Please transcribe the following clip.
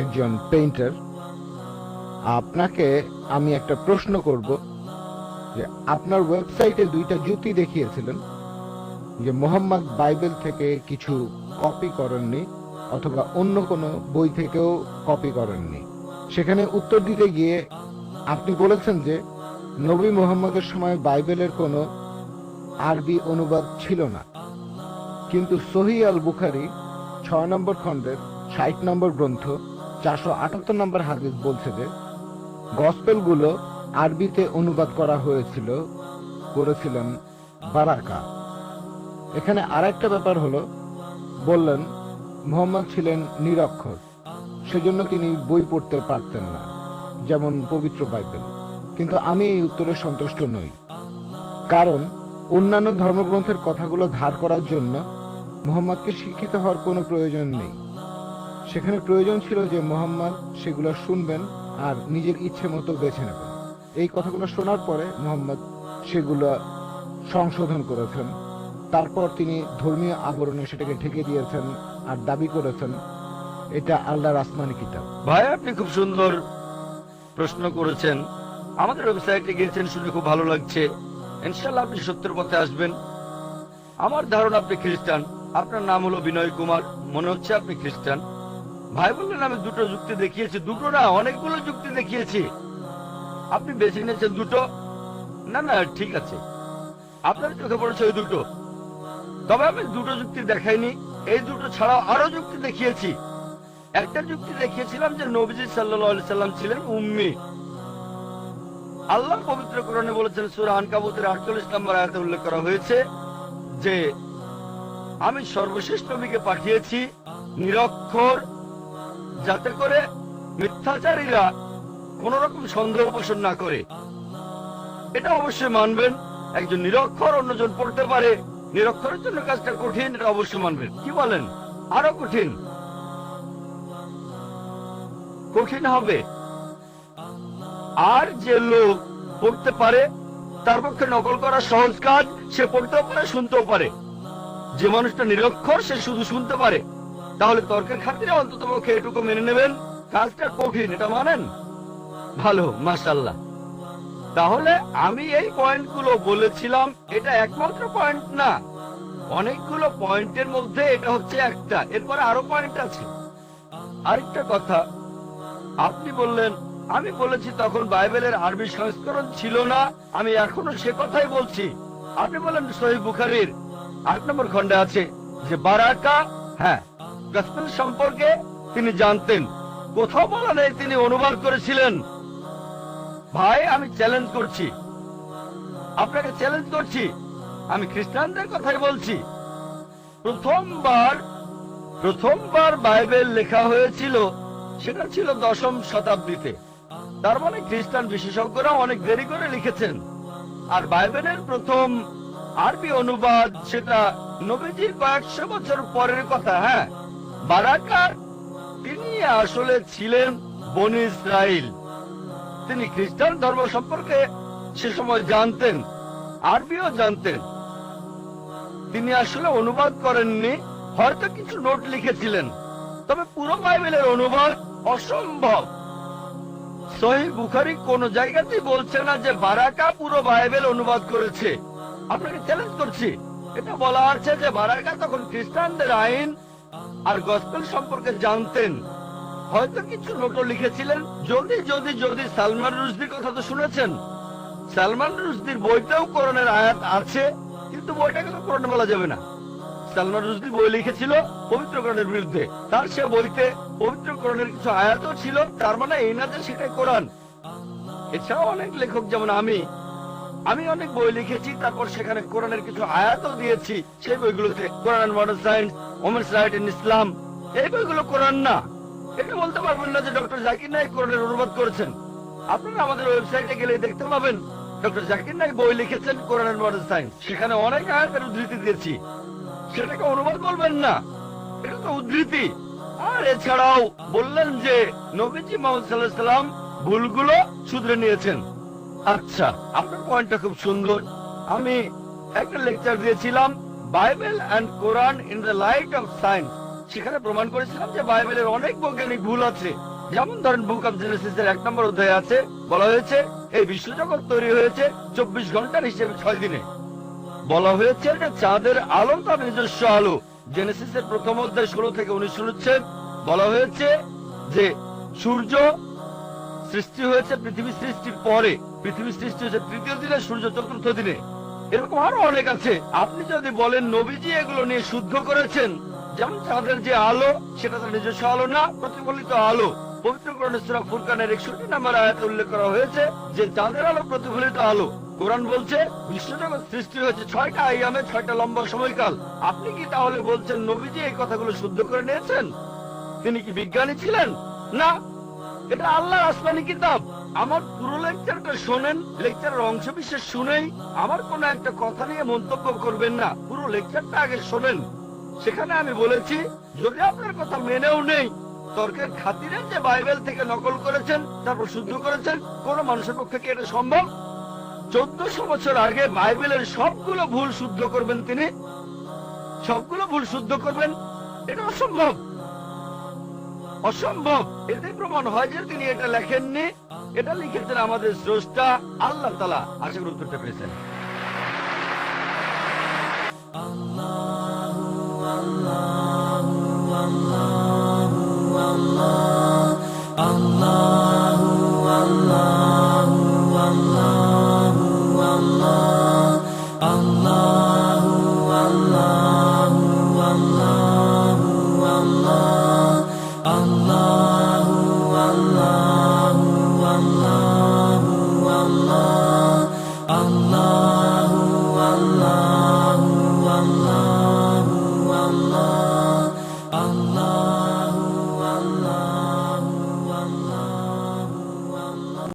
একজন পেইন্টার। আপনাকে আমি একটা প্রশ্ন করব যে আপনার ওয়েবসাইটে দুইটা যুক্তি দেখিয়েছিলেন যে মোহাম্মদ বাইবেল থেকে কিছু কপি করেননি অথবা অন্য কোনো বই থেকেও কপি করেননি। সেখানে উত্তর দিতে গিয়ে আপনি বলেছেন যে নবী মুহাম্মদের সময় বাইবেলের কোনো আরবি অনুবাদ ছিল না, কিন্তু সহিহ আল বুখারী 6 নম্বর খণ্ডের 60 নম্বর গ্রন্থ 478 নম্বর হাদিস বলছে যে গসপেলগুলো আরবিতে অনুবাদ করা করেছিলেন বারাকা। এখানে আরেকটা ব্যাপার হলো, বললেন মুহাম্মদ ছিলেন নিরক্ষর, সেজন্য তিনি বই পড়তে পারতেন না, যেমন পবিত্র বাইবেল। কিন্তু আমি এই উত্তরে সন্তুষ্ট নই, কারণ অন্যান্য ধর্মগ্রন্থের কথাগুলো ধার করার জন্য মুহাম্মদকে শিক্ষিত হওয়ার কোনো প্রয়োজন নেই। সেখানে প্রয়োজন ছিল যে মুহাম্মদ সেগুলো শুনবেন আর নিজের ইচ্ছে মতো বেছে নেবেন। এই কথাগুলো শোনার পরে মুহাম্মদ সেগুলো সংশোধন করেছেন, তারপর তিনি ধর্মীয় আবরণে সেটাকে ঢেকে দিয়েছেন আর দাবি করেছেন এটা আল্লাহর আসমানি কিতাব। ভাই, আপনি খুব সুন্দর প্রশ্ন করেছেন। আমাদের ওয়েবসাইটে গিয়েছেন শুনে খুব ভালো লাগছে। ইনশাআল্লাহ আপনি সত্যের পথে আসবেন। আমার ধারণা আপনি খ্রিস্টান। আপনার নাম হলো বিনয় কুমার, মনে হচ্ছে আপনি খ্রিস্টান। ভাই বললেন আমি দুটো যুক্তি দেখিয়েছি। দুটো না, অনেকগুলো যুক্তি দেখিয়েছি। আপনি বেছে নিয়েছেন দুটো। না না, ঠিক আছে, আপনার চোখে পড়েছে ওই দুটো। তবে আমি দুটো যুক্তি দেখাইনি, এই দুটো ছাড়াও আরো যুক্তি দেখিয়েছি। একটা যুক্তি দেখিয়েছিলাম যে নবীজি সাল্লাল্লাহু আলাইহি সাল্লাম ছিলেন উম্মি। আল্লাহ পবিত্র কোরআনে বলেছেন, সূরা আনকাবুতের 48 নম্বর আয়াতে উল্লেখ করা হয়েছে যে আমি সর্বশেষ নবীকে পাঠিয়েছি নিরক্ষর, যাতে করে মিথ্যাচারীরা কোন রকম সন্দেহ পোষণ না করে। এটা অবশ্যই মানবেন। একজন নিরক্ষর অন্যজন পড়তে পারে, নিরক্ষরের জন্য কাজটা কঠিন, এটা অবশ্যই মানবেন। কি বলেন? আরো কঠিন হবে। আর যে লোক পড়তে পারে তার পক্ষে নকল করা সহজ কাজ। সে পড়তেও পারে, শুনতেও পারে। যে মানুষটা নিরক্ষর সে শুধু শুনতে পারে। তাহলে তর্কের খাতিরে অন্তত পক্ষে এটুকু মেনে নেবেন, কাজটা কঠিন, এটা মানেন? ভালো, মাশাআল্লাহ। তাহলে আমি এই পয়েন্টগুলো বলেছিলাম, এটা একমাত্র পয়েন্ট না, অনেকগুলো পয়েন্টের মধ্যে এটা হচ্ছে একটা। এরপরে আরো পয়েন্ট আছে। আরেকটা কথা আপনি বললেন, আমি বলেছি তখন বাইবেলের আরবি সংস্করণ ছিল না। আমি এখনো সে কথাই বলছি। আপনি বলেন সহিহ বুখারীর 8 নম্বর খণ্ডে আছে যে বারাকা, হ্যাঁ, গসপেল সম্পর্কে তিনি জানতেন। কোথাও বলা নেই তিনি অনুবাদ করেছিলেন। ভাই, আমি চ্যালেঞ্জ করছি, আপনাকে চ্যালেঞ্জ করছি। আমি খ্রিস্টানদের কথাই বলছি। প্রথমবার বাইবেল লেখা হয়েছিল, সেটা ছিল 10ম শতাব্দীতে। তার মানে খ্রিস্টান বিশেষজ্ঞরা অনেক দেরি করে লিখেছেন। আর বাইবেলের প্রথম আরবি অনুবাদ সেটা নবীজির কয়েকশো বছর পরের কথা। হ্যাঁ, বারাকা তিনি আসলে ছিলেন বনী ইসরাইল। তিনি খ্রিস্টান ধর্ম সম্পর্কে সে সময় জানতেন, আরবিও জানতেন। তিনি আসলে অনুবাদ করেননি, হয়তো কিছু নোট লিখেছিলেন। তবে পুরো বাইবেলের অনুবাদ অসম্ভব। সহিহ বুখারী কোন জায়গাতেই বলছে না যে বারাকা পুরো বাইবেল অনুবাদ করেছে। আপনাকে চ্যালেঞ্জ করছি। এটা বলা আছে যে বারাকা তখন খ্রিস্টানদের আইন আর গসপেল সম্পর্কে জানতেন, হয়তো কিছু নোটও লিখেছিলেন। যদি সালমান রুশদির কথা তো শুনেছেন। সালমান রুশদির বইতেও কোরআনের আয়াত আছে, কিন্তু বইটাকে তো কোরআন বলা যাবে না। সালমান রুশদি বই লিখেছিল পবিত্র কোরআনের বিরুদ্ধে। তার সে বইতে পবিত্র কোরআনের কিছু আয়াতও ছিল, তার মানে এই না যে সেটাই কোরআন। এছাড়াও অনেক লেখক, যেমন আমি অনেক বই লিখেছি, তারপর সেখানে কোরআনের কিছু আয়াতও দিয়েছি। সেই বইগুলোতে কোরআন and modern science, women's right in Islam, এই বইগুলো কোরআন না। এটা বলতে পারবেন না যে ডক্টর জাকির নায়েক কোরআনের অনুবাদ করেছেন। আপনারা আমাদের ওয়েবসাইটে গেলে দেখতে পাবেন ডক্টর জাকির নায়েক বই লিখেছেন কোরআন এন্ড মডার্ন সায়েন্স। সেখানে অনেক আয়াতের উদ্ধৃতি দিয়েছি। সেটাকে অনুবাদ বলবেন না, এটা তো উদ্ধৃতি। আর এছাড়াও বললেন যে নবীজি মুহাম্মদ সাল্লাল্লাহু আলাইহি সাল্লাম ভুলগুলো শুধরে নিয়েছেন। আচ্ছা, আপনার পয়েন্টটা খুব সুন্দর। আমি একটা লেকচার দিয়েছিলাম, Bible and Quran in the light of science. সেখানে প্রমাণ করেছিলাম যে বাইবেলের অনেক বৈজ্ঞানিক ভুল আছে। যেমন ধরেন বুক অব জেনেসিসের 1 নম্বর অধ্যায়ে আছে, বলা হয়েছে এই বিশ্বজগৎ তৈরি হয়েছে 24 ঘন্টার হিসেবে 6 দিনে। বলা হয়েছে যে চাঁদের আলো তার নিজস্ব আলো। জেনেসিসের প্রথম অধ্যায় 16 থেকে 19 অনুচ্ছেদ বলা হয়েছে যে সূর্য সৃষ্টি হয়েছে পৃথিবী সৃষ্টির পরে, পৃথিবী সৃষ্টি হয়েছে 3য় দিনে, সূর্য 4র্থ দিনে। এরকম আরো অনেক আছে। আপনি যদি বলেন নবীজি এগুলো নিয়ে শুদ্ধ করেছেন, যেমন চাঁদের যে আলো সেটা তার নিজস্ব আলো না, প্রতিফলিত আলো। পবিত্র কোরআনে সূরা ফুরকানের 61 নম্বর আয়াতে উল্লেখ করা হয়েছে যে চাঁদের আলো প্রতিফলিত আলো। কোরআন বলছে বিশ্বজগৎ সৃষ্টি হয়েছে 6টা আইয়ামে, 6টা লম্বা সময়কাল। আপনি কি তাহলে বলছেন নবীজি এই কথাগুলো শুদ্ধ করে নিয়েছেন? তিনি কি বিজ্ঞানী ছিলেন? না, এটা আল্লাহর আসমানি কিতাব। আমার পুরো লেকচারটা শোনেন, লেকচারের অংশ বিশেষ শুনেই আমার কোনো একটা কথা নিয়ে মন্তব্য করবেন না। পুরো লেকচারটা আগে শোনেন। সেখানে আমি বলেছি যদি আপনার কথা মেনেও নেই, তর্কের খাতিরে যে বাইবেল থেকে নকল করেছেন তারপর শুদ্ধ করেছেন, কোন মানুষের পক্ষে কি এটা সম্ভব? 1400 বছর আগে বাইবেলের সবগুলো ভুল শুদ্ধ করবেন তিনি? সবগুলো ভুল শুদ্ধ করবেন? এটা অসম্ভব, অসম্ভব। এতে প্রমাণ হয় যে তিনি এটা লেখেননি, এটা লিখেছেন আমাদের স্রষ্টা আল্লাহ তাআলা। আশা করি উত্তরটা পেয়েছেন। Allah